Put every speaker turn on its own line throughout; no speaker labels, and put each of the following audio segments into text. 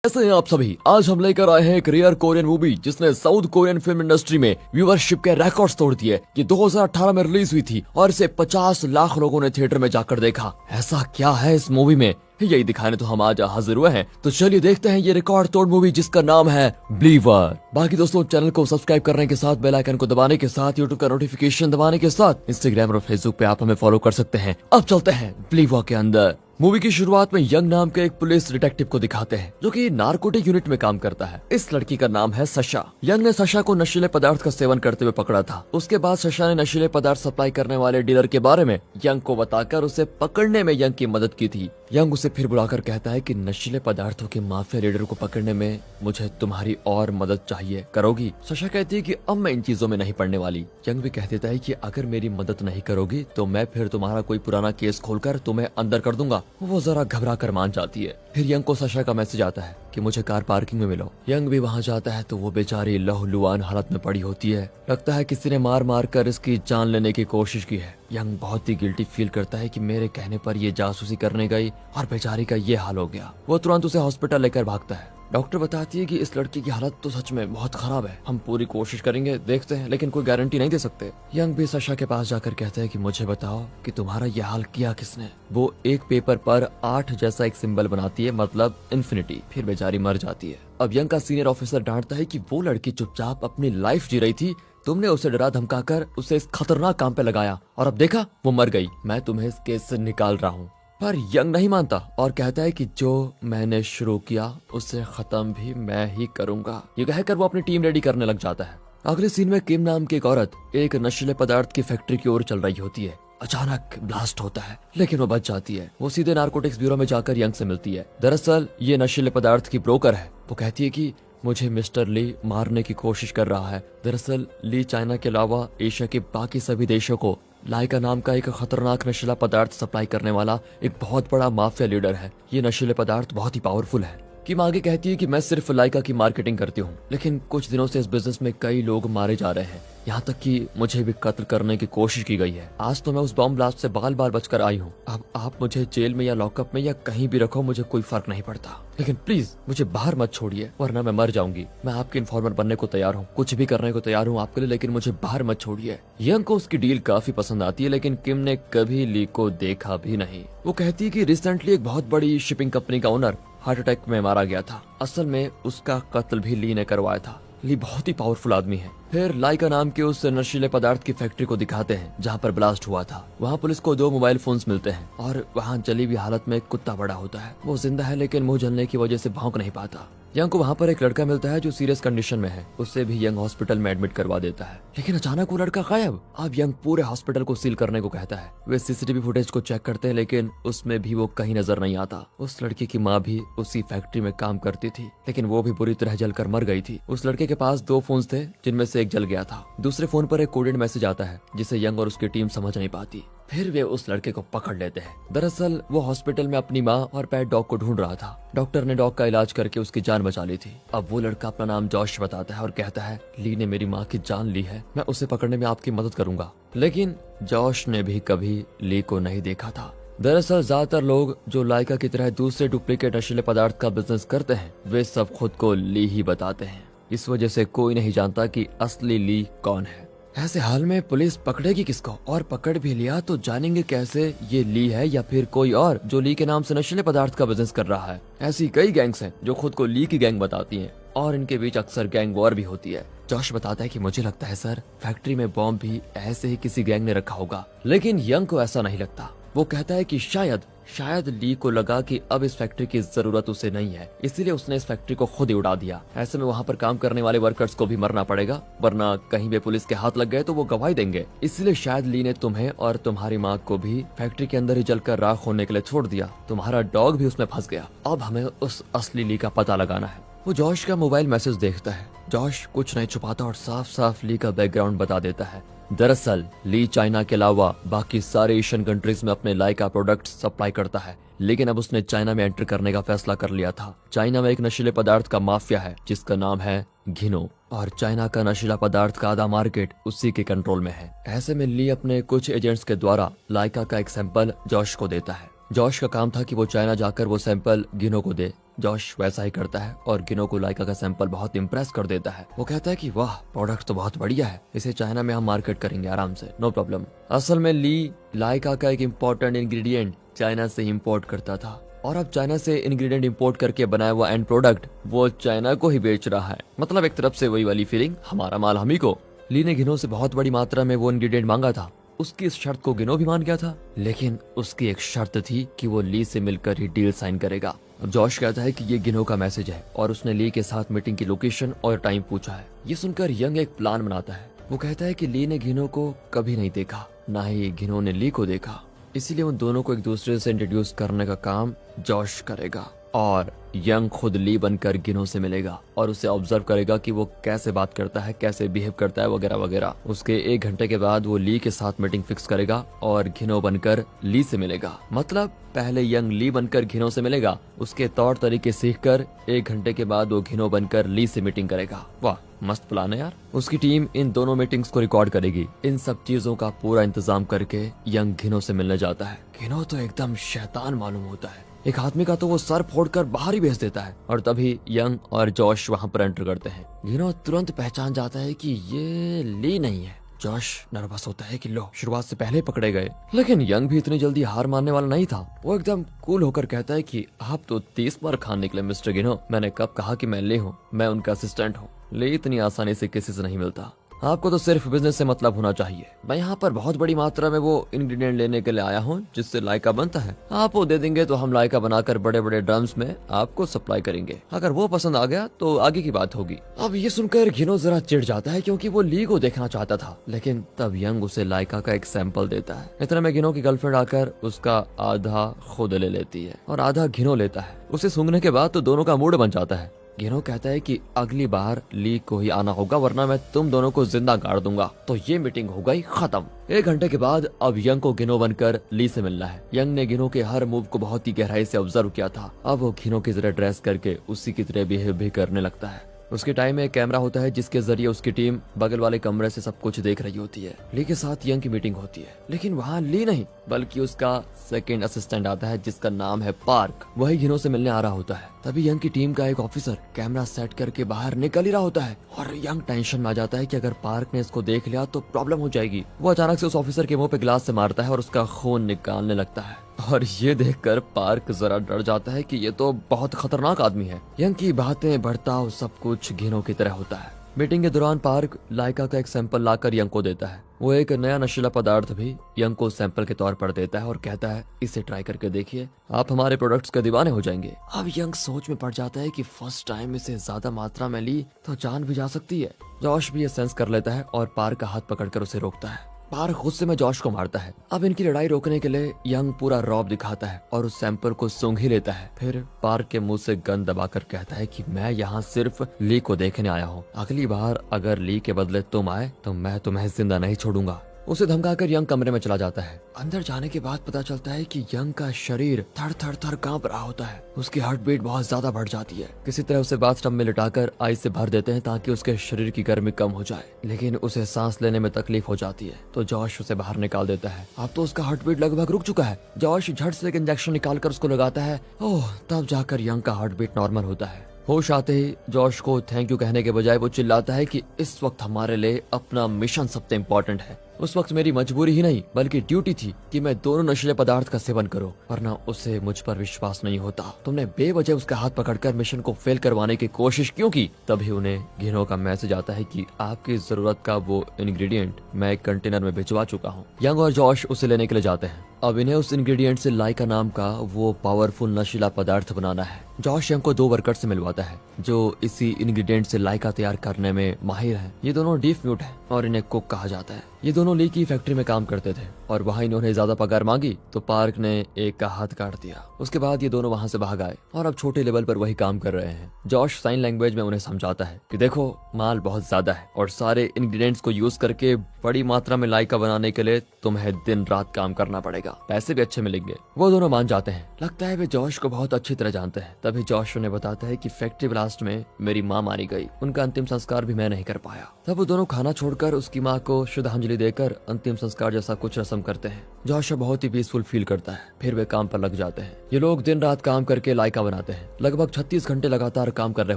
कैसे हैं आप सभी। आज हम लेकर आए हैं एक रेयर कोरियन मूवी जिसने साउथ कोरियन फिल्म इंडस्ट्री में व्यूअरशिप के रिकॉर्ड्स तोड़ दिए। ये 2018 में रिलीज हुई थी और इसे 50 लाख लोगों ने थिएटर में जाकर देखा। ऐसा क्या है इस मूवी में, यही दिखाने तो हम आज हाजिर हुए हैं। तो चलिए देखते हैं ये रिकॉर्ड तोड़ मूवी जिसका नाम है बिलीवर। बाकी दोस्तों, चैनल को सब्सक्राइब करने के साथ बेल आइकन को दबाने के साथ यूट्यूब का नोटिफिकेशन दबाने के साथ इंस्टाग्राम और फेसबुक पे आप हमें फॉलो कर सकते हैं। अब चलते हैं बिलीवर के अंदर। मूवी की शुरुआत में यंग नाम के एक पुलिस डिटेक्टिव को दिखाते हैं जो कि नारकोटिक यूनिट में काम करता है। इस लड़की का नाम है सशा। यंग ने सशा को नशीले पदार्थ का सेवन करते हुए पकड़ा था। उसके बाद सशा ने नशीले पदार्थ सप्लाई करने वाले डीलर के बारे में यंग को बताकर उसे पकड़ने में यंग की मदद की थी। यंग उसे फिर बुलाकर कहता है कि नशीले पदार्थों के माफिया लीडर को पकड़ने में मुझे तुम्हारी और मदद चाहिए, करोगी? सशा कहती है कि अब मैं इन चीजों में नहीं पड़ने वाली। यंग भी कह देता है कि अगर मेरी मदद नहीं करोगी तो मैं फिर तुम्हारा कोई पुराना केस खोलकर तुम्हें अंदर कर दूंगा। वो जरा घबरा कर मान जाती है। फिर यंग को सशा का मैसेज आता है कि मुझे कार पार्किंग में मिलो। यंग भी वहाँ जाता है तो वो बेचारी लहूलुहान हालत में पड़ी होती है। लगता है किसी ने मार मार कर इसकी जान लेने की कोशिश की है। यंग बहुत ही गिल्टी फील करता है कि मेरे कहने पर ये जासूसी करने गई और बेचारी का ये हाल हो गया। वो तुरंत उसे हॉस्पिटल लेकर भागता है। डॉक्टर बताती है कि इस लड़की की हालत तो सच में बहुत खराब है। हम पूरी कोशिश करेंगे, देखते हैं, लेकिन कोई गारंटी नहीं दे सकते। यंग भी सशा के पास जाकर कहते हैं कि मुझे बताओ कि तुम्हारा ये हाल किया किसने। वो एक पेपर पर 8 जैसा एक सिंबल बनाती है, मतलब इन्फिनिटी। फिर बेचारी मर जाती है। अब यंग का सीनियर ऑफिसर डांटता है कि वो लड़की चुपचाप अपनी लाइफ जी रही थी, तुमने उसे डरा धमकाकर उसे इस खतरनाक काम पे लगाया और अब देखा वो मर गई। मैं तुम्हें इस केस से निकाल रहा हूँ। पर यंग नहीं मानता और कहता है कि जो मैंने शुरू किया उसे खत्म भी मैं ही करूंगा। ये कहकर वो अपनी टीम रेडी करने लग जाता है। अगले सीन में किम नाम की एक औरत एक नशीले पदार्थ की फैक्ट्री की ओर चल रही होती है। अचानक ब्लास्ट होता है लेकिन वो बच जाती है। वो सीधे नारकोटिक्स ब्यूरो में जाकर यंग से मिलती है। दरअसल ये नशीले पदार्थ की ब्रोकर है। वो कहती है कि मुझे मिस्टर ली मारने की कोशिश कर रहा है। दरअसल ली चाइना के अलावा एशिया के बाकी सभी देशों को लाइका नाम का एक खतरनाक नशीला पदार्थ सप्लाई करने वाला एक बहुत बड़ा माफिया लीडर है। ये नशीले पदार्थ बहुत ही पावरफुल है। किम आगे कहती है कि मैं सिर्फ लाइका की मार्केटिंग करती हूँ, लेकिन कुछ दिनों से इस बिजनेस में कई लोग मारे जा रहे हैं, यहाँ तक कि मुझे भी कत्ल करने की कोशिश की गई है। आज तो मैं उस बॉम्ब ब्लास्ट से बाल बाल बचकर आई हूँ। अब आप मुझे जेल में या लॉकअप में या कहीं भी रखो, मुझे कोई फर्क नहीं पड़ता, लेकिन प्लीज मुझे बाहर मत छोड़िए वरना मैं मर जाऊंगी। मैं आपके इन्फॉर्मर बनने को तैयार हूँ, कुछ भी करने को तैयार हूँ आपके लिए, लेकिन मुझे बाहर मत छोड़िए। यंग को उसकी डील काफी पसंद आती है, लेकिन किम ने कभी ली को देखा भी नहीं। वो कहती है कि रिसेंटली एक बहुत बड़ी शिपिंग कंपनी का ओनर हार्ट अटैक में मारा गया था। असल में उसका कत्ल भी ली ने करवाया था। ली बहुत ही पावरफुल आदमी है। फिर लाइका नाम के उस नशीले पदार्थ की फैक्ट्री को दिखाते हैं जहाँ पर ब्लास्ट हुआ था। वहाँ पुलिस को 2 मोबाइल फोन्स मिलते हैं और वहाँ जली हुई हालत में एक कुत्ता बड़ा होता है। वो जिंदा है लेकिन मुंह जलने की वजह से भौंक नहीं पाता। यंग को वहाँ पर एक लड़का मिलता है जो सीरियस कंडीशन में है। उससे भी यंग हॉस्पिटल में एडमिट करवा देता है, लेकिन अचानक वो लड़का गायब। अब यंग पूरे हॉस्पिटल को सील करने को कहता है। वे सीसीटीवी फुटेज को चेक करते हैं, लेकिन उसमें भी वो कहीं नजर नहीं आता। उस लड़की की माँ भी उसी फैक्ट्री में काम करती थी, लेकिन वो भी बुरी तरह जलकर मर गई थी। उस लड़के के पास 2 फोन थे जिनमें से एक जल गया था। दूसरे फोन पर एक कोडेड मैसेज आता है जिसे यंग और उसकी टीम समझ नहीं पाती। फिर वे उस लड़के को पकड़ लेते हैं। दरअसल वो हॉस्पिटल में अपनी माँ और पेट डॉग को ढूंढ रहा था। डॉक्टर ने डॉग का इलाज करके उसकी जान बचा ली थी। अब वो लड़का अपना नाम जॉश बताता है और कहता है ली ने मेरी माँ की जान ली है, मैं उसे पकड़ने में आपकी मदद करूंगा। लेकिन जॉश ने भी कभी ली को नहीं देखा था। दरअसल ज्यादातर लोग जो लाइका की तरह दूसरे डुप्लीकेट नशीले पदार्थ का बिजनेस करते हैं वे सब खुद को ली ही बताते हैं। इस वजह से कोई नहीं जानता कि असली ली कौन है। ऐसे हाल में पुलिस पकड़ेगी किसको, और पकड़ भी लिया तो जानेंगे कैसे ये ली है या फिर कोई और जो ली के नाम से नशीले पदार्थ का बिजनेस कर रहा है। ऐसी कई गैंग्स हैं जो खुद को ली की गैंग बताती हैं और इनके बीच अक्सर गैंग वॉर भी होती है। जॉश बताता है कि मुझे लगता है सर फैक्ट्री में बॉम्ब भी ऐसे ही किसी गैंग ने रखा होगा, लेकिन यंग को ऐसा नहीं लगता। वो कहता है कि शायद ली को लगा कि अब इस फैक्ट्री की जरूरत उसे नहीं है, इसीलिए उसने इस फैक्ट्री को खुद ही उड़ा दिया। ऐसे में वहाँ पर काम करने वाले वर्कर्स को भी मरना पड़ेगा, वरना कहीं भी पुलिस के हाथ लग गए तो वो गवाही देंगे। इसलिए शायद ली ने तुम्हें और तुम्हारी माँ को भी फैक्ट्री के अंदर ही जलकर राख होने के लिए छोड़ दिया। तुम्हारा डॉग भी उसमें फंस गया। अब हमें उस असली ली का पता लगाना है। वो जॉश का मोबाइल मैसेज देखता है। जॉश कुछ नहीं छुपाता और साफ साफ ली का बैकग्राउंड बता देता है। दरअसल ली चाइना के अलावा बाकी सारे एशियन कंट्रीज में अपने लाइका प्रोडक्ट सप्लाई करता है, लेकिन अब उसने चाइना में एंटर करने का फैसला कर लिया था। चाइना में एक नशीले पदार्थ का माफिया है जिसका नाम है घिनो, और चाइना का नशीला पदार्थ का आधा मार्केट उसी के कंट्रोल में है। ऐसे में ली अपने कुछ एजेंट्स के द्वारा लाइका का एक सैंपल जॉश को देता है। जॉश का काम था कि वो चाइना जाकर वो सैंपल घिनो को दे, जॉश वैसा ही करता है और गिनो को लाइका का सैंपल बहुत इम्प्रेस कर देता है। वो कहता है कि वाह, प्रोडक्ट तो बहुत बढ़िया है, इसे चाइना में हम मार्केट करेंगे आराम से, नो प्रॉब्लम। असल में ली लाइका का एक इम्पोर्टेंट इंग्रेडिएंट चाइना से इम्पोर्ट करता था और अब चाइना से इंग्रेडिएंट इंपोर्ट करके बनाया हुआ एंड प्रोडक्ट वो चाइना को ही बेच रहा है। मतलब एक तरफ से वही वाली फीलिंग, हमारा माल हम ही को। ली ने गिनो से बहुत बड़ी मात्रा में वो इंग्रेडिएंट मांगा था। उसकी इस शर्त को गिनो भी मान गया था, लेकिन उसकी एक शर्त थी कि वो ली से मिलकर ही डील साइन करेगा। अब जॉश कहता है कि ये गिनो का मैसेज है और उसने ली के साथ मीटिंग की लोकेशन और टाइम पूछा है। ये सुनकर यंग एक प्लान बनाता है। वो कहता है कि ली ने गिनो को कभी नहीं देखा, ना ही गिनो ने ली को देखा, इसीलिए उन दोनों को एक दूसरे से इंट्रोड्यूस करने का काम जॉश करेगा और यंग खुद ली बनकर गिनो से मिलेगा और उसे ऑब्जर्व करेगा कि वो कैसे बात करता है, कैसे बिहेव करता है वगैरह वगैरह। उसके 1 घंटे के बाद वो ली के साथ मीटिंग फिक्स करेगा और घिनो बनकर ली से मिलेगा। मतलब पहले यंग ली बनकर घिनो से मिलेगा, उसके तौर तरीके सीखकर 1 घंटे के बाद वो घिनो बनकर ली से मीटिंग करेगा। वाह, मस्त प्लान है यार। उसकी टीम इन दोनों मीटिंग्स को रिकॉर्ड करेगी। इन सब चीजों का पूरा इंतजाम करके यंग घिनो से मिलने जाता है। घिनो तो एकदम शैतान मालूम होता है। एक आदमी का तो वो सर फोड़कर बाहर ही भेज देता है और तभी यंग और जॉश वहाँ पर एंटर करते हैं। घिनो तुरंत पहचान जाता है कि ये ली नहीं है। जॉश नर्वस होता है कि लो, शुरुआत से पहले पकड़े गए, लेकिन यंग भी इतनी जल्दी हार मानने वाला नहीं था। वो एकदम कूल होकर कहता है कि आप तो 30 बार खान निकले मिस्टर गिनो, मैंने कब कहा कि मैं ली हूँ, मैं उनका असिस्टेंट हूँ। ली इतनी आसानी से किसी से नहीं मिलता, आपको तो सिर्फ बिजनेस से मतलब होना चाहिए। मैं यहाँ पर बहुत बड़ी मात्रा में वो इंग्रेडिएंट लेने के लिए आया हूँ जिससे लाइका बनता है। आप वो दे देंगे तो हम लाइका बनाकर बड़े बड़े ड्रम्स में आपको सप्लाई करेंगे। अगर वो पसंद आ गया तो आगे की बात होगी। अब ये सुनकर घिनो जरा चिढ़ जाता है क्योंकि वो ली को देखना चाहता था, लेकिन तब यंग उसे लाइका का एक सैंपल देता है। इतने में घिनो की गर्लफ्रेंड आकर उसका आधा खुद ले लेती है और आधा घिनो लेता है। उसे सूंघने के बाद तो दोनों का मूड बन जाता है। घिनो कहता है कि अगली बार ली को ही आना होगा वरना मैं तुम दोनों को जिंदा गाड़ दूंगा। तो ये मीटिंग हो गई खत्म। 1 घंटे के बाद अब यंग को घिनो बनकर ली से मिलना है। यंग ने घिनो के हर मूव को बहुत ही गहराई से ऑब्जर्व किया था। अब वो घिनो की तरह ड्रेस करके उसी की तरह बिहेव भी करने लगता है। उसके टाइम में एक कैमरा होता है जिसके जरिए उसकी टीम बगल वाले कमरे से सब कुछ देख रही होती है। ली के साथ यंग की मीटिंग होती है, लेकिन वहाँ ली नहीं बल्कि उसका सेकंड असिस्टेंट आता है जिसका नाम है पार्क। वही घिनो से मिलने आ रहा होता है। तभी यंग की टीम का एक ऑफिसर कैमरा सेट करके बाहर निकल ही रहा होता है और यंग टेंशन में आ जाता है कि अगर पार्क ने इसको देख लिया तो प्रॉब्लम हो जाएगी। वो अचानक से उस ऑफिसर के मुंह पे ग्लास से मारता है और उसका खून निकालने लगता है और ये देखकर पार्क जरा डर जाता है कि ये तो बहुत खतरनाक आदमी है। यंग की बातें, बर्ताव सब कुछ घिनो की तरह होता है। मीटिंग के दौरान पार्क लाइका का एक सैंपल लाकर यंग को देता है। वो एक नया नशीला पदार्थ भी यंग को सैंपल के तौर पर देता है और कहता है इसे ट्राई करके देखिए, आप हमारे प्रोडक्ट्स के दीवाने हो जाएंगे। अब यंग सोच में पड़ जाता है कि फर्स्ट टाइम इसे ज्यादा मात्रा में ली तो जान भी जा सकती है। जॉश भी ये सेंस कर लेता है और पार्क का हाथ पकड़कर उसे रोकता है। पार्क गुस्से में जॉश को मारता है। अब इनकी लड़ाई रोकने के लिए यंग पूरा रौब दिखाता है और उस सैंपल को सूंघ ही लेता है। फिर पार्क के मुंह से गन दबाकर कहता है कि मैं यहाँ सिर्फ ली को देखने आया हूँ, अगली बार अगर ली के बदले तुम आए तो मैं तुम्हें जिंदा नहीं छोड़ूंगा। उसे धमकाकर यंग कमरे में चला जाता है। अंदर जाने के बाद पता चलता है कि यंग का शरीर थर थर थर कांप रहा होता है। उसकी हार्ट बीट बहुत ज्यादा बढ़ जाती है। किसी तरह उसे बाथटब में लिटाकर आइस से भर देते हैं ताकि उसके शरीर की गर्मी कम हो जाए, लेकिन उसे सांस लेने में तकलीफ हो जाती है तो जॉश उसे बाहर निकाल देता है। अब तो उसका हार्ट बीट लगभग रुक चुका है। जॉश झट से एक इंजेक्शन निकालकर उसको लगाता है। ओह, तब जाकर यंग का हार्ट बीट नॉर्मल होता है। होश आते ही जॉश को थैंक यू कहने के बजाय वो चिल्लाता है कि इस वक्त हमारे लिए अपना मिशन सबसे इम्पोर्टेंट है। उस वक्त मेरी मजबूरी ही नहीं बल्कि ड्यूटी थी कि मैं दोनों नशीले पदार्थ का सेवन करूं, वरना उसे मुझ पर विश्वास नहीं होता। तुमने बेवजह उसका हाथ पकड़कर मिशन को फेल करवाने की कोशिश क्यों की? तभी उन्हें घिनो का मैसेज आता है कि आपकी जरूरत का वो इंग्रेडिएंट मैं एक कंटेनर में भिजवा चुका हूँ। यंग और जॉश उसे लेने के लिए जाते हैं। अब इन्हें उस इंग्रेडिएंट से लाइका नाम का वो पावरफुल नशीला पदार्थ बनाना है। जॉश यंग को 2 वर्कर से मिलवाता है जो इसी इंग्रेडिएंट से लाइका तैयार करने में माहिर हैं। ये दोनों डीफ म्यूट हैं और इन्हें कुक कहा जाता है। ये दोनों ली की फैक्ट्री में काम करते थे और वहाँ इन्होंने ज्यादा पगार मांगी तो पार्क ने एक का हाथ काट दिया। उसके बाद ये दोनों वहाँ से भाग आए और अब छोटे लेवल पर वही काम कर रहे हैं। जॉश साइन लैंग्वेज में उन्हें समझाता है कि देखो, माल बहुत ज्यादा है और सारे इंग्रेडिएंट्स को यूज करके बड़ी मात्रा में लाइका बनाने के लिए तुम्हें दिन रात काम करना पड़ेगा, पैसे भी अच्छे मिलेंगे। वो दोनों मान जाते हैं। लगता है वे जॉश को बहुत अच्छी तरह जानते हैं तभी जॉश उन्हें बताता है कि फैक्ट्री ब्लास्ट में मेरी माँ मारी गई, उनका अंतिम संस्कार भी मैं नहीं कर पाया। तब वो दोनों खाना छोड़कर उसकी माँ को श्रद्धांजलि देकर अंतिम संस्कार जैसा कुछ रस्म करते हैं। जॉश बहुत ही पीसफुल फील करता है। फिर वे काम पर लग जाते हैं। ये लोग दिन रात काम करके लाइका बनाते हैं। लगभग 36 घंटे लगातार काम कर रहे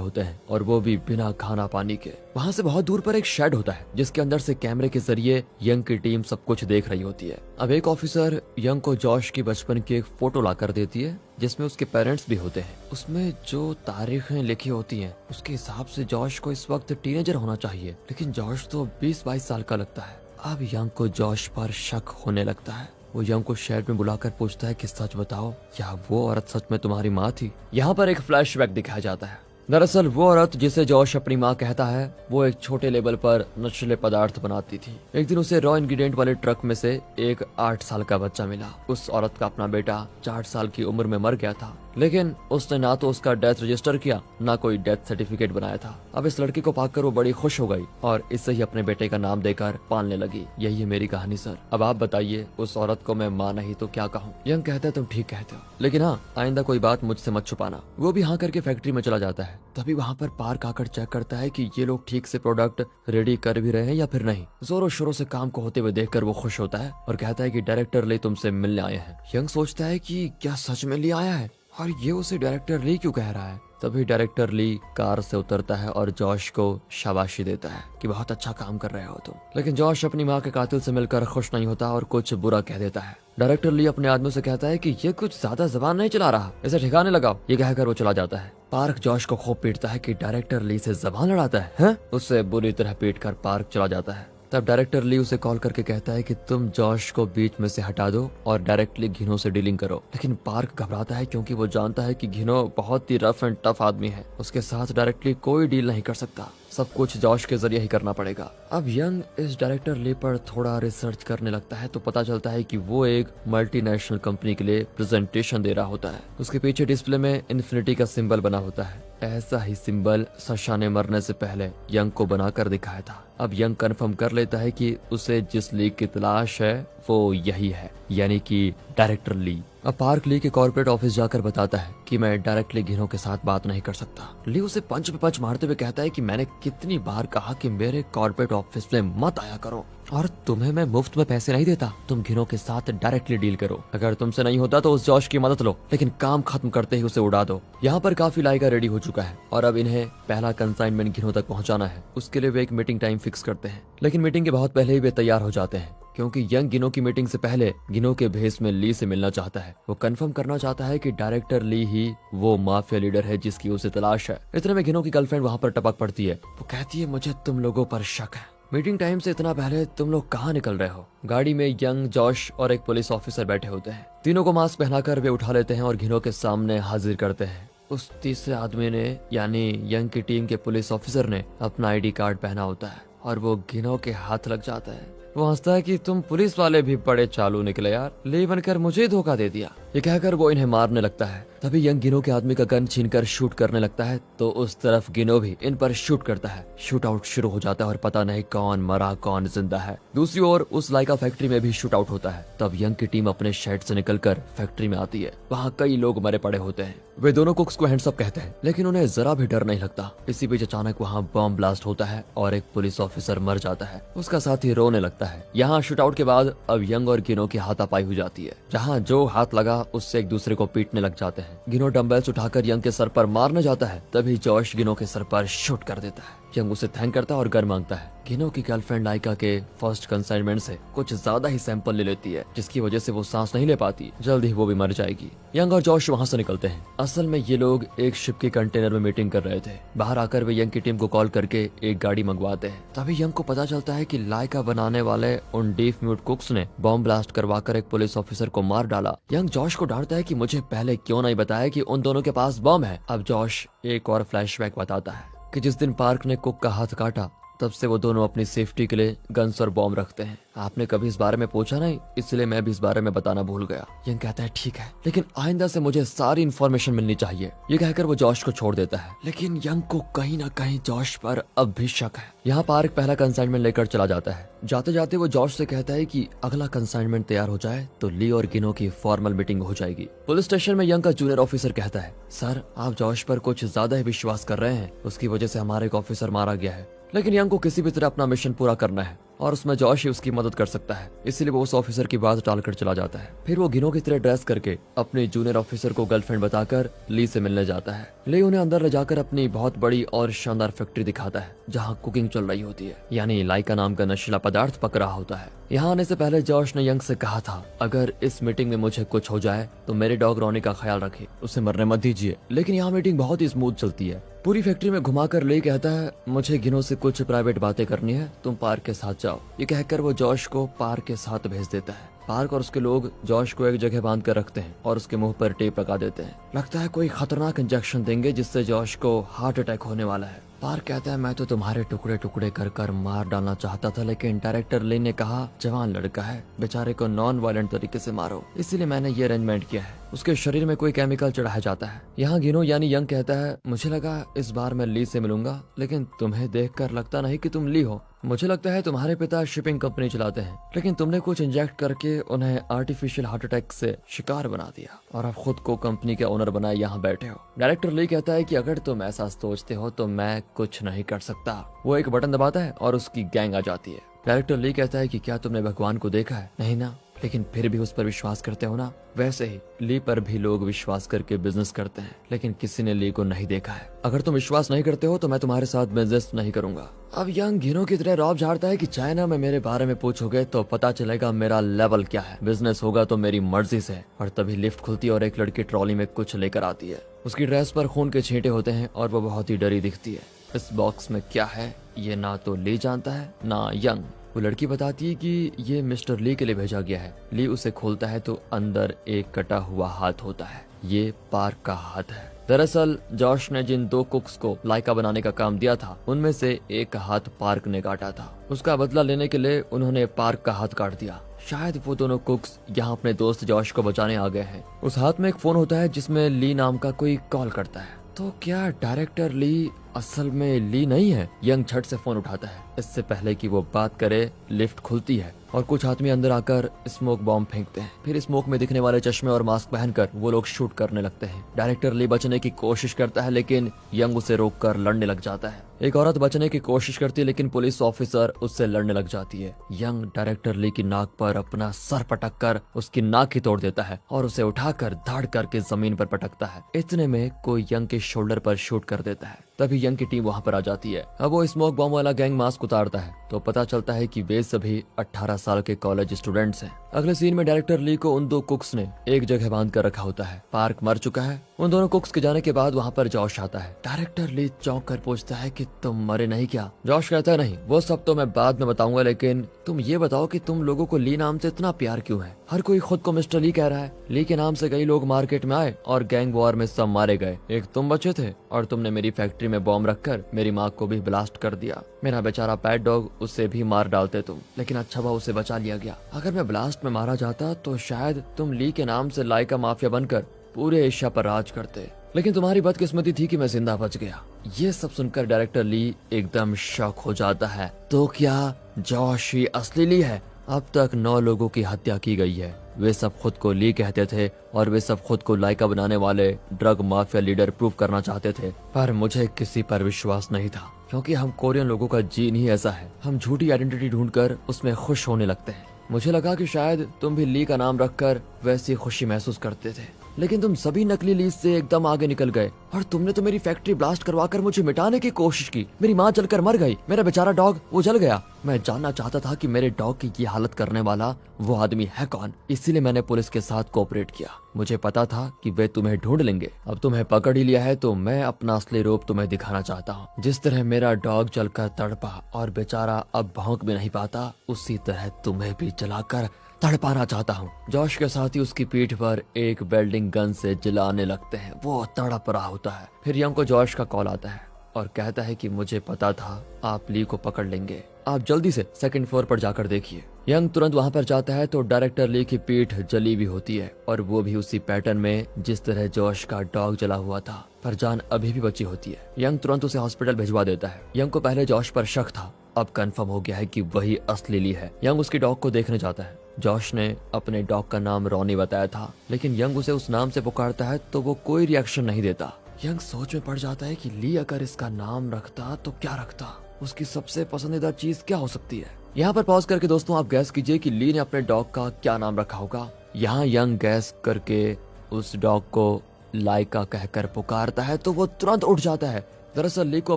होते हैं और वो भी बिना खाना पानी के। वहाँ से बहुत दूर पर एक शेड होता है जिसके अंदर से कैमरे के जरिए यंग की टीम सब कुछ देख रही होती है। अब एक ऑफिसर यंग को जॉश की बचपन की एक फोटो ला कर देती है जिसमें उसके पेरेंट्स भी होते हैं। उसमें जो तारीखें लिखी होती हैं उसके हिसाब से जॉश को इस वक्त टीनेजर होना चाहिए, लेकिन जॉश तो 20-22 साल का लगता है। अब यंग को जॉश पर शक होने लगता है। वो यंग को शेड में बुलाकर पूछता है कि सच बताओ, क्या वो औरत सच में तुम्हारी माँ थी? यहाँ पर एक फ्लैशबैक दिखाया जाता है। दरअसल वो औरत जिसे जॉश अपनी माँ कहता है वो एक छोटे लेवल पर नशीले पदार्थ बनाती थी। एक दिन उसे रॉ इंग्रेडिएंट वाले ट्रक में से एक 8 साल का बच्चा मिला। उस औरत का अपना बेटा 4 साल की उम्र में मर गया था, लेकिन उसने ना तो उसका डेथ रजिस्टर किया ना कोई डेथ सर्टिफिकेट बनाया था। अब इस लड़की को पाकर वो बड़ी खुश हो गई और इससे ही अपने बेटे का नाम देकर पालने लगी। यही है मेरी कहानी सर। अब आप बताइए, उस औरत को मैं माँ नहीं तो क्या कहूँ? यंग कहता है तुम ठीक कहते हो, लेकिन हाँ आइंदा कोई बात मुझसे मत छुपाना। वो भी हाँ करके फैक्ट्री में चला जाता है। तभी वहाँ पर पार्क आकर चेक करता है कि ये लोग ठीक से प्रोडक्ट रेडी कर भी रहे हैं या फिर नहीं। जोरों शोरों से काम को होते हुए देखकर वो खुश होता है और कहता है कि डायरेक्टर ली तुमसे मिलने आए हैं। यंग सोचता है कि क्या सच में ली आया है और ये उसे डायरेक्टर ली क्यों कह रहा है। तभी डायरेक्टर ली कार से उतरता है और जॉश को शाबाशी देता है कि बहुत अच्छा काम कर रहे हो तुम। लेकिन जॉश अपनी माँ के कातिल से मिलकर खुश नहीं होता और कुछ बुरा कह देता है। डायरेक्टर ली अपने आदमी से कहता है कि ये कुछ ज्यादा जबान नहीं चला रहा, इसे ठिकाने लगाओ। ये कहकर वो चला जाता है। पार्क जॉश को खूब पीटता है कि डायरेक्टर ली से जबान लड़ाता है? उससे बुरी तरह पीट कर पार्क चला जाता है। तब डायरेक्टर ली उसे कॉल करके कहता है कि तुम जॉश को बीच में से हटा दो और डायरेक्टली घिनो से डीलिंग करो। लेकिन पार्क घबराता है क्योंकि वो जानता है कि घिनो बहुत ही रफ एंड टफ आदमी है। उसके साथ डायरेक्टली कोई डील नहीं कर सकता, सब कुछ जॉश के जरिए ही करना पड़ेगा। अब यंग इस डायरेक्टर ली पर थोड़ा रिसर्च करने लगता है तो पता चलता है कि वो एक मल्टीनेशनल कंपनी के लिए प्रेजेंटेशन दे रहा होता है। उसके पीछे डिस्प्ले में इन्फिनिटी का सिंबल बना होता है। ऐसा ही सिंबल सशा ने मरने से पहले यंग को बनाकर दिखाया था। अब यंग कंफर्म कर लेता है कि उसे जिस लीग की तलाश है वो यही है, यानी कि डायरेक्टर ली। अब पार्क ली के कॉर्पोरेट ऑफिस जाकर बताता है कि मैं डायरेक्टली घिनो के साथ बात नहीं कर सकता। ली उसे पंच पे पंच मारते हुए कहता है कि मैंने कितनी बार कहा कि मेरे कॉर्पोरेट ऑफिस में मत आया करो और तुम्हें मैं मुफ्त में पैसे नहीं देता। तुम घिनो के साथ डायरेक्टली डील करो। अगर तुमसे नहीं होता तो उस जॉश की मदद लो, लेकिन काम खत्म करते ही उसे उड़ा दो। यहाँ पर काफी लाइका रेडी हो चुका है और अब इन्हें पहला कंसाइनमेंट घिनो तक पहुँचाना है। उसके लिए वे एक मीटिंग टाइम फिक्स करते हैं, लेकिन मीटिंग के बहुत पहले ही वे तैयार हो जाते हैं क्योंकि यंग घिनो की मीटिंग से पहले घिनो के भेस में ली से मिलना चाहता है। वो कंफर्म करना चाहता है कि डायरेक्टर ली ही वो माफिया लीडर है जिसकी उसे तलाश है। इतने में घिनो की गर्लफ्रेंड वहाँ पर टपक पड़ती है। वो कहती है मुझे तुम लोगों पर शक है। मीटिंग टाइम से इतना पहले तुम लोग कहाँ निकल रहे हो? गाड़ी में यंग, जॉश और एक पुलिस ऑफिसर बैठे होते हैं। तीनों को मास्क पहनाकर वे उठा लेते हैं और घिनो के सामने हाजिर करते हैं। उस तीसरे आदमी ने यानी यंग की टीम के पुलिस ऑफिसर ने अपना आईडी कार्ड पहना होता है और वो घिनो के हाथ लग जाता है। वो हंसता है कि तुम पुलिस वाले भी बड़े चालू निकले यार, ले बनकर मुझे धोखा दे दिया। ये कहकर वो इन्हें मारने लगता है। तभी यंग घिनो के आदमी का गन छीनकर शूट करने लगता है तो उस तरफ घिनो भी इन पर शूट करता है। शूट आउट शुरू हो जाता है और पता नहीं कौन मरा कौन जिंदा है। दूसरी ओर उस लाइका फैक्ट्री में भी शूट आउट होता है। तब यंग की टीम अपने शेड से निकलकर फैक्ट्री में आती है। वहाँ कई लोग मरे पड़े होते हैं। वे दोनों कुक्स को हैंड्स अप कहते हैं, लेकिन उन्हें जरा भी डर नहीं लगता। इसी बीच अचानक वहाँ बॉम्ब ब्लास्ट होता है और एक पुलिस ऑफिसर मर जाता है। उसका साथी रोने लगता है। यहाँ शूट आउट के बाद अब यंग और घिनो की हाथापाई हो जाती है, जहाँ जो हाथ लगा उससे एक दूसरे को पीटने लग जाते हैं। घिनो डंबल्स उठाकर यंग के सर पर मारने जाता है, तभी जॉश घिनो के सर पर शूट कर देता है। यंग उसे थैंक करता है और गन मांगता है। घिनो की गर्लफ्रेंड लाइका के फर्स्ट कंसाइनमेंट से कुछ ज्यादा ही सैंपल ले लेती है, जिसकी वजह से वो सांस नहीं ले पाती। जल्द ही वो भी मर जाएगी। यंग और जॉश वहाँ से निकलते हैं। असल में ये लोग एक शिप के कंटेनर में मीटिंग कर रहे थे। बाहर आकर वे यंग की टीम को कॉल करके एक गाड़ी मंगवाते हैं। तभी यंग को पता चलता है कि लाइका बनाने वाले उन डीप म्यूट कुक्स ने बॉम्ब ब्लास्ट करवाकर एक पुलिस ऑफिसर को मार डाला। यंग जॉश को डांटता है कि मुझे पहले क्यों नहीं बताया कि उन दोनों के पास बॉम्ब है। अब जॉश एक और फ्लैशबैक बताता है कि जिस दिन पार्क ने कुक का हाथ काटा तब से वो दोनों अपनी सेफ्टी के लिए गन्स और बॉम्ब रखते हैं। आपने कभी इस बारे में पूछा नहीं, इसलिए मैं भी इस बारे में बताना भूल गया। यंग कहता है ठीक है, लेकिन आइंदा से मुझे सारी इन्फॉर्मेशन मिलनी चाहिए। ये कहकर वो जॉश को छोड़ देता है, लेकिन यंग को कहीं ना कहीं जॉश पर अब भी शक है। यहाँ पार्क पहला कंसाइनमेंट लेकर चला जाता है। जाते जाते वो जॉश से कहता है कि अगला कंसाइनमेंट तैयार हो जाए तो ली और गिनो की फॉर्मल मीटिंग हो जाएगी। पुलिस स्टेशन में यंग का जूनियर ऑफिसर कहता है, सर आप जॉश पर कुछ ज्यादा ही विश्वास कर रहे हैं, उसकी वजह से हमारा एक ऑफिसर मारा गया है। लेकिन यंग को किसी भी तरह अपना मिशन पूरा करना है और उसमें जॉश ही उसकी मदद कर सकता है, इसीलिए वो उस ऑफिसर की बात टालकर चला जाता है। फिर वो गिनो की तरह ड्रेस करके अपने जूनियर ऑफिसर को गर्लफ्रेंड बताकर ली से मिलने जाता है। ली उन्हें अंदर ले जाकर अपनी बहुत बड़ी और शानदार फैक्ट्री दिखाता है जहाँ कुकिंग चल रही होती है, यानी लाइका नाम का नशीला पदार्थ पक रहा होता है। यहाँ आने से पहले जॉश ने यंग से कहा था, अगर इस मीटिंग में मुझे कुछ हो जाए तो मेरे डॉग रोनी का ख्याल रखे, उसे मरने मत दीजिए। लेकिन यहाँ मीटिंग बहुत ही स्मूथ चलती है। पूरी फैक्ट्री में घुमाकर ली कहता है, मुझे गिनो से कुछ प्राइवेट बातें करनी है, तुम पार्क के साथ जाओ। ये कहकर वो जॉश को पार्क के साथ भेज देता है। पार्क और उसके लोग जॉश को एक जगह बांध कर रखते हैं और उसके मुंह पर टेप लगा देते हैं। लगता है कोई खतरनाक इंजेक्शन देंगे जिससे जॉश को हार्ट अटैक होने वाला है। पार्क कहता है, मैं तो तुम्हारे टुकड़े टुकड़े कर कर मार डालना चाहता था, लेकिन डायरेक्टर ली ने कहा जवान लड़का है, बेचारे को नॉन वायलेंट तरीके से मारो, इसीलिए मैंने ये अरेंजमेंट किया है। उसके शरीर में कोई केमिकल चढ़ाया जाता है। यहाँ गिनो यानी यंग कहता है, मुझे लगा इस बार मैं ली से मिलूंगा, लेकिन तुम्हें देखकर लगता नहीं कि तुम ली हो। मुझे लगता है तुम्हारे पिता शिपिंग कंपनी चलाते हैं, लेकिन तुमने कुछ इंजेक्ट करके उन्हें आर्टिफिशियल हार्ट अटैक से शिकार बना दिया और अब खुद को कंपनी के ओनर बनाए यहाँ बैठे हो। डायरेक्टर ली कहता है कि अगर तुम ऐसा सोचते हो तो मैं कुछ नहीं कर सकता। वो एक बटन दबाता है और उसकी गैंग आ जाती है। डायरेक्टर ली कहता है कि क्या तुमने भगवान को देखा है? नहीं ना, लेकिन फिर भी उस पर विश्वास करते हो ना। वैसे ही ली पर भी लोग विश्वास करके बिजनेस करते हैं, लेकिन किसी ने ली को नहीं देखा है। अगर तुम विश्वास नहीं करते हो तो मैं तुम्हारे साथ बिजनेस नहीं करूंगा। अब यंग गिनो की तरह रौब झाड़ता है कि चाइना में मेरे बारे में पूछोगे तो पता चलेगा मेरा लेवल क्या है। बिजनेस होगा तो मेरी मर्जी से। और तभी लिफ्ट खुलती है और एक लड़की ट्रॉली में कुछ लेकर आती है। उसकी ड्रेस पर खून के छींटे होते हैं और वो बहुत ही डरी दिखती है। इस बॉक्स में क्या है ये ना तो ली जानता है ना यंग। वो लड़की बताती है कि ये मिस्टर ली के लिए भेजा गया है। ली उसे खोलता है तो अंदर एक कटा हुआ हाथ होता है। ये पार्क का हाथ है। दरअसल जॉश ने जिन 2 कुक्स को लाइका बनाने का काम दिया था, उनमें से एक हाथ पार्क ने काटा था। उसका बदला लेने के लिए उन्होंने पार्क का हाथ काट दिया। शायद वो दोनों कुक्स यहाँ अपने दोस्त जॉश को बचाने आ गए हैं। उस हाथ में एक फोन होता है जिसमें ली नाम का कोई कॉल करता है। तो क्या डायरेक्टर ली असल में ली नहीं है? यंग झट से फोन उठाता है। इससे पहले कि वो बात करे, लिफ्ट खुलती है और कुछ आदमी अंदर आकर स्मोक बॉम्ब फेंकते हैं। फिर स्मोक में दिखने वाले चश्मे और मास्क पहनकर वो लोग शूट करने लगते हैं। डायरेक्टर ली बचने की कोशिश करता है, लेकिन यंग उसे रोककर लड़ने लग जाता है। एक औरत बचने की कोशिश करती है, लेकिन पुलिस ऑफिसर उससे लड़ने लग जाती है। यंग डायरेक्टर ली की नाक पर अपना सर पटक कर उसकी नाक ही तोड़ देता है और उसे उठाकर धाड़ करके जमीन पर पटकता है। इतने में कोई यंग के शोल्डर पर शूट कर देता है। तभी यंग की टीम वहाँ पर आ जाती है। अब वो स्मोक बॉम्ब वाला गैंग मास्क उतारता है तो पता चलता है कि वे सभी 18 साल के कॉलेज स्टूडेंट्स हैं। अगले सीन में डायरेक्टर ली को उन 2 कुक्स ने एक जगह बांध कर रखा होता है। पार्क मर चुका है। उन दोनों कुक्स के जाने के बाद वहाँ पर जॉश आता है। डायरेक्टर ली चौंक कर पूछता है कि तुम मरे नहीं क्या? जॉश कहता है, नहीं, वो सब तो मैं बाद में बताऊंगा, लेकिन तुम ये बताओ कि तुम लोगों को ली नाम से इतना प्यार क्यों है? हर कोई खुद को मिस्टर ली कह रहा है। ली के नाम से कई लोग मार्केट में आए और गैंग वॉर में सब मारे गए। एक तुम बचे थे और तुमने मेरी फैक्ट्री में बॉम्ब रखकर मेरी माँ को भी ब्लास्ट कर दिया। मेरा बेचारा पैट डॉग, उसे भी मार डालते तुम, लेकिन अच्छा हुआ उसे बचा लिया गया। अगर मैं ब्लास्ट में मारा जाता तो शायद तुम ली के नाम से लाइका माफिया बनकर पूरे एशिया पर राज करते, लेकिन तुम्हारी बदकिस्मती थी कि मैं जिंदा बच गया। ये सब सुनकर डायरेक्टर ली एकदम शॉक हो जाता है। तो क्या जॉश ही असली ली है? अब तक 9 लोगों की हत्या की गई है। वे सब खुद को ली कहते थे और वे सब खुद को लाइका बनाने वाले ड्रग माफिया लीडर प्रूव करना चाहते थे, पर मुझे किसी पर विश्वास नहीं था, क्योंकि हम कोरियन लोगों का जीन ही ऐसा है। हम झूठी आइडेंटिटी ढूंढकर उसमें खुश होने लगते हैं। मुझे लगा कि शायद तुम भी ली का नाम रखकर वैसी खुशी महसूस करते थे, लेकिन तुम सभी नकली लीज से एकदम आगे निकल गए और तुमने तो मेरी फैक्ट्री ब्लास्ट करवाकर मुझे मिटाने की कोशिश की। मेरी माँ जलकर मर गई, मेरा बेचारा डॉग वो जल गया। मैं जानना चाहता था कि मेरे डॉग की ये हालत करने वाला वो आदमी है कौन, इसीलिए मैंने पुलिस के साथ कोऑपरेट किया। मुझे पता था कि वे तुम्हें ढूंढ लेंगे। अब तुम्हें पकड़ ही लिया है तो मैं अपना असली रूप तुम्हें दिखाना चाहता हूँ। जिस तरह मेरा डॉग जलकर तड़पा और बेचारा अब भौंक भी नहीं पाता, उसी तरह तुम्हें भी जलाकर तड़पाना चाहता हूँ। जॉश के साथ ही उसकी पीठ पर एक वेल्डिंग गन से जलाने लगते हैं। वो तड़प रहा होता है। फिर यंग को जॉश का कॉल आता है और कहता है कि मुझे पता था आप ली को पकड़ लेंगे, आप जल्दी से सेकंड फ्लोर पर जाकर देखिए। यंग तुरंत वहां पर जाता है तो डायरेक्टर ली की पीठ जली हुई होती है और वो भी उसी पैटर्न में जिस तरह जॉश का डॉग जला हुआ था, पर जान अभी भी बची होती है। यंग तुरंत उसे हॉस्पिटल भिजवा देता है। यंग को पहले जॉश पर शक था, अब कंफर्म हो गया है कि वही असली ली है। यंग उसकी डॉग को देखने जाता है। जॉश ने अपने डॉग का नाम रॉनी बताया था, लेकिन यंग उसे उस नाम से पुकारता है तो वो कोई रिएक्शन नहीं देता। यंग सोच में पड़ जाता है कि ली अगर इसका नाम रखता तो क्या रखता, उसकी सबसे पसंदीदा चीज क्या हो सकती है। यहाँ पर पॉज करके दोस्तों आप गैस कीजिए कि ली ने अपने डॉग का क्या नाम रखा होगा। यहाँ यंग गैस करके उस डॉग को लाइका कहकर पुकारता है तो वो तुरंत उठ जाता है। दरअसल ली को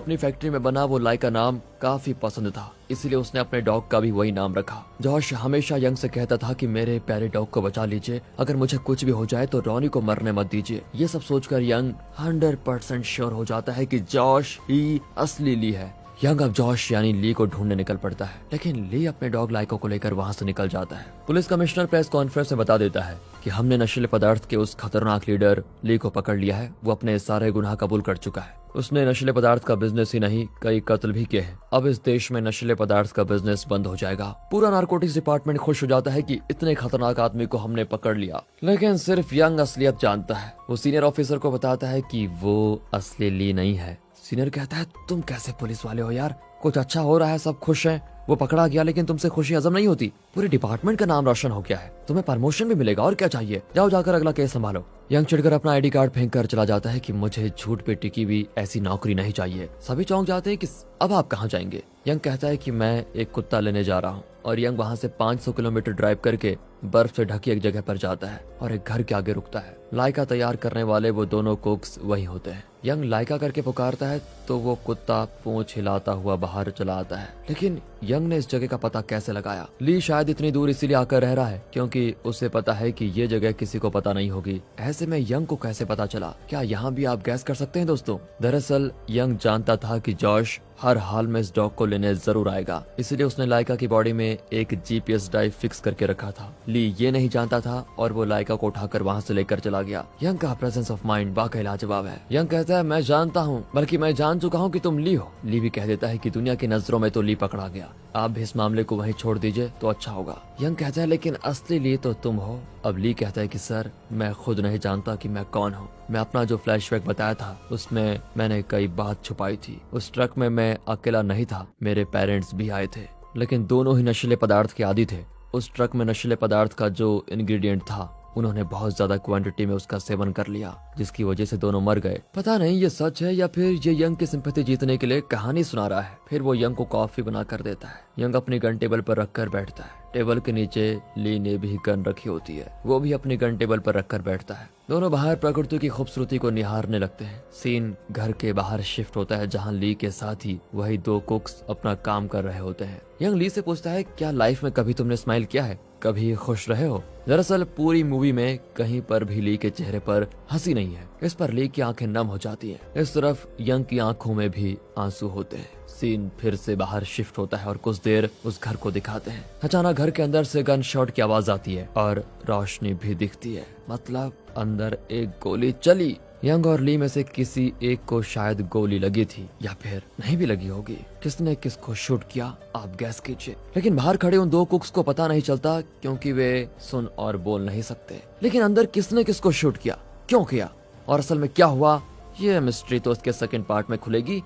अपनी फैक्ट्री में बना वो लाइका नाम काफी पसंद था, इसलिए उसने अपने डॉग का भी वही नाम रखा। जॉश हमेशा यंग से कहता था कि मेरे प्यारे डॉग को बचा लीजिए, अगर मुझे कुछ भी हो जाए तो रॉनी को मरने मत दीजिए। ये सब सोचकर यंग 100% श्योर हो जाता है कि जॉश ही असली ली है। यंग अब जॉश यानी ली को ढूंढने निकल पड़ता है, लेकिन ली अपने डॉग लाइको को लेकर वहां से निकल जाता है। पुलिस कमिश्नर प्रेस कॉन्फ्रेंस में बता देता है कि हमने नशीले पदार्थ के उस खतरनाक लीडर ली को पकड़ लिया है। वो अपने सारे गुनाह कबूल कर चुका है। उसने नशीले पदार्थ का बिजनेस ही नहीं कई कत्ल भी किए हैं। अब इस देश में नशीले पदार्थ का बिजनेस बंद हो जाएगा। पूरा नारकोटिक्स डिपार्टमेंट खुश हो जाता है कि इतने खतरनाक आदमी को हमने पकड़ लिया, लेकिन सिर्फ यंग असलियत जानता है। वो सीनियर ऑफिसर को बताता है कि वो असली ली नहीं है। सीनियर कहता है तुम कैसे पुलिस वाले हो यार, कुछ अच्छा हो रहा है, सब खुश हैं, वो पकड़ा गया, लेकिन तुमसे खुशी हजम नहीं होती। पूरे डिपार्टमेंट का नाम रोशन हो गया है, तुम्हें प्रमोशन भी मिलेगा, और क्या चाहिए, जाओ जाकर अगला केस संभालो। यंग चिढ़कर अपना आईडी कार्ड फेंक कर चला जाता है कि मुझे झूठ पे टिकी भी ऐसी नौकरी नहीं चाहिए। सभी चौंक जाते हैं कि अब आप कहाँ जाएंगे। यंग कहता है कि मैं एक कुत्ता लेने जा रहा हूँ, और यंग वहाँ से 500 किलोमीटर ड्राइव करके बर्फ से ढकी एक जगह पर जाता है और एक घर के आगे रुकता है। लाइका तैयार करने वाले वो दोनों कुक्स वही होते हैं। यंग लाइका करके पुकारता है तो वो कुत्ता पूंछ हिलाता हुआ बाहर चला आता है, लेकिन यंग ने इस जगह का पता कैसे लगाया? ली शायद इतनी दूर इसीलिए आकर रह रहा है क्योंकि उसे पता है कि ये जगह किसी को पता नहीं होगी। ऐसे में यंग को कैसे पता चला? क्या यहाँ भी आप गैस कर सकते हैं दोस्तों? दरअसल यंग जानता था कि जॉश हर हाल में इस डॉग को लेने जरूर आएगा, इसलिए उसने लाइका की बॉडी में एक जीपीएस ड्राइव फिक्स करके रखा था। ली ये नहीं जानता था और वो लाइका को उठाकर वहाँ से लेकर चला गया। यंग का प्रेजेंस ऑफ माइंड वाकई लाजवाब है। यंग कहता है मैं जानता हूँ, बल्कि मैं जान चुका हूँ कि तुम ली हो। ली भी कह देता है कि दुनिया की नजरों में तो ली पकड़ा गया, आप भी इस मामले को वहीं छोड़ दीजिए तो अच्छा होगा। यंग कहता है लेकिन असली ली तो तुम हो। अब ली कहता है कि सर मैं खुद नहीं जानता कि मैं कौन हूँ। मैं अपना जो फ्लैशबैक बताया था उसमें मैंने कई बात छुपाई थी। उस ट्रक में मैं अकेला नहीं था, मेरे पेरेंट्स भी आए थे, लेकिन दोनों ही नशीले पदार्थ के आदी थे। उस ट्रक में नशीले पदार्थ का जो इंग्रेडिएंट था उन्होंने बहुत ज्यादा क्वांटिटी में उसका सेवन कर लिया, जिसकी वजह से दोनों मर गए। पता नहीं ये सच है या फिर ये यंग की सिंपैथी जीतने के लिए कहानी सुना रहा है। फिर वो यंग को कॉफी बना कर देता है। यंग अपनी गन टेबल पर रखकर बैठता है। टेबल के नीचे ली ने भी गन रखी होती है, वो भी अपनी गन टेबल पर रखकर बैठता है। दोनों बाहर प्रकृति की खूबसूरती को निहारने लगते हैं। सीन घर के बाहर शिफ्ट होता है जहाँ ली के साथ ही वही दो कुक्स अपना काम कर रहे होते हैं। यंग ली से पूछता है क्या लाइफ में कभी तुमने स्माइल किया है, कभी खुश रहे हो? दरअसल पूरी मूवी में कहीं पर भी ली के चेहरे पर हंसी नहीं है। इस पर ली की आंखें नम हो जाती हैं। इस तरफ यंग की आंखों में भी आंसू होते हैं। सीन फिर से बाहर शिफ्ट होता है और कुछ देर उस घर को दिखाते हैं। अचानक घर के अंदर से गन शॉट की आवाज आती है और रोशनी भी दिखती है, मतलब अंदर एक गोली चली। यंग और ली में से किसी एक को शायद गोली लगी थी या फिर नहीं भी लगी होगी। किसने किसको शूट किया आप गैस कीजिए। लेकिन बाहर खड़े उन दो कुक्स को पता नहीं चलता क्योंकि वे सुन और बोल नहीं सकते। लेकिन अंदर किसने किसको शूट किया, क्यों किया और असल में क्या हुआ, ये मिस्ट्री तो उसके सेकंड पार्ट में खुलेगी।